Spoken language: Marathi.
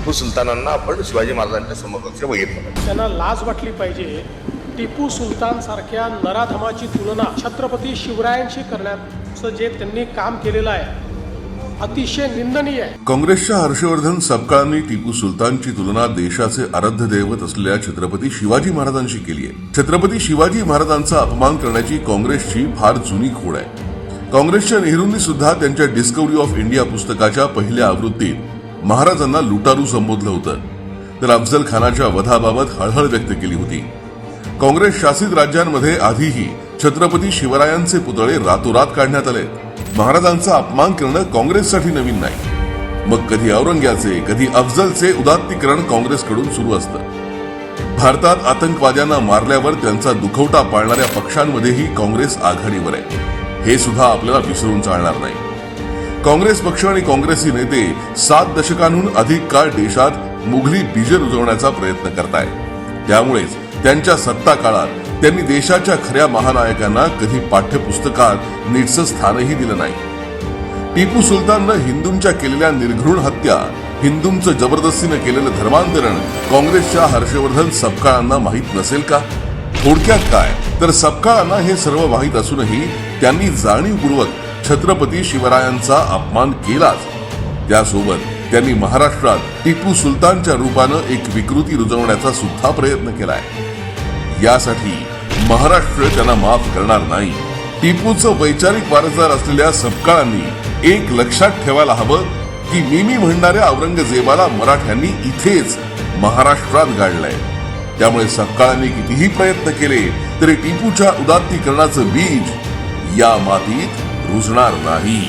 टिपू सुलतानांना आपण शिवाजी महाराजांच्या समकक्ष बघितलं. त्यांना लाज वाटली पाहिजे. टिपू सुलतान सारख्या नराधमाची तुलना छत्रपती शिवरायांशी करण्याचं जे त्यांनी काम केलेलं आहे अतिशय निंदनीय आहे. काँग्रेसच्या हर्षवर्धन सपकाळांनी टिपू सुलतानची तुलना देशाचे आराध्य दैवत असलेल्या छत्रपती शिवाजी महाराजांशी केली आहे. छत्रपती शिवाजी महाराजांचा अपमान करण्याची काँग्रेसची फार जुनी खोड आहे. काँग्रेसच्या नेहरूंनी सुद्धा त्यांच्या डिस्कव्हरी ऑफ इंडिया पुस्तकाच्या पहिल्या आवृत्तीत महाराजांना लुटारू संबोधलं होतं, तर अफजल खानाच्या वधाबाबत हळहळ व्यक्त केली होती. काँग्रेस शासित राज्यांमध्ये आधीही छत्रपती शिवरायांचे पुतळे रातोरात काढण्यात आले. महाराजांचा अपमान करणं काँग्रेससाठी नवीन नाही. मग कधी औरंग्याचे कधी अफजलचे उदात्तीकरण काँग्रेसकडून सुरू असतं. भारतात आतंकवाद्यांना मारल्यावर त्यांचा दुखवटा पाळणाऱ्या पक्षांमध्येही काँग्रेस आघाडीवर आहे. हे सुद्धा आपल्याला विसरून चालणार नाही. काँग्रेस पक्ष आणि काँग्रेसी नेते 7 दशकांहून अधिक काळ देशात मुघली बीजे रुजवण्याचा प्रयत्न करतायत. त्यामुळेच त्यांच्या सत्ता काळात त्यांनी देशाच्या खऱ्या महानायकांना कधी पाठ्यपुस्तकात नीटचं स्थानही दिलं नाही. टिपू सुलताननं हिंदूंच्या केलेल्या निर्घृण हत्या, हिंदूंचं जबरदस्तीनं केलेलं धर्मांतरण काँग्रेसच्या हर्षवर्धन सपकाळांना माहीत नसेल का? थोडक्यात काय तर सपकाळांना हे सर्व माहीत असूनही त्यांनी जाणीवपूर्वक छत्रपती शिवरायांचा अपमान केलाच. त्यासोबत त्यांनी महाराष्ट्रात टिपू सुलतानच्या रूपानं एक विकृती रुजवण्याचा सुद्धा प्रयत्न केलाय. यासाठी महाराष्ट्र त्यांना माफ करणार नाही. टिपूचं वैचारिक वारसदार असलेल्या सपकाळांनी एक लक्षात ठेवायला हवं की मी म्हणणाऱ्या औरंगजेबाला मराठ्यांनी इथेच महाराष्ट्रात गाडलंय. त्यामुळे सपकाळांनी कितीही प्रयत्न केले तरी टिपूच्या उदात्तीकरणाचं बीज या मातीत रुजणार नाही.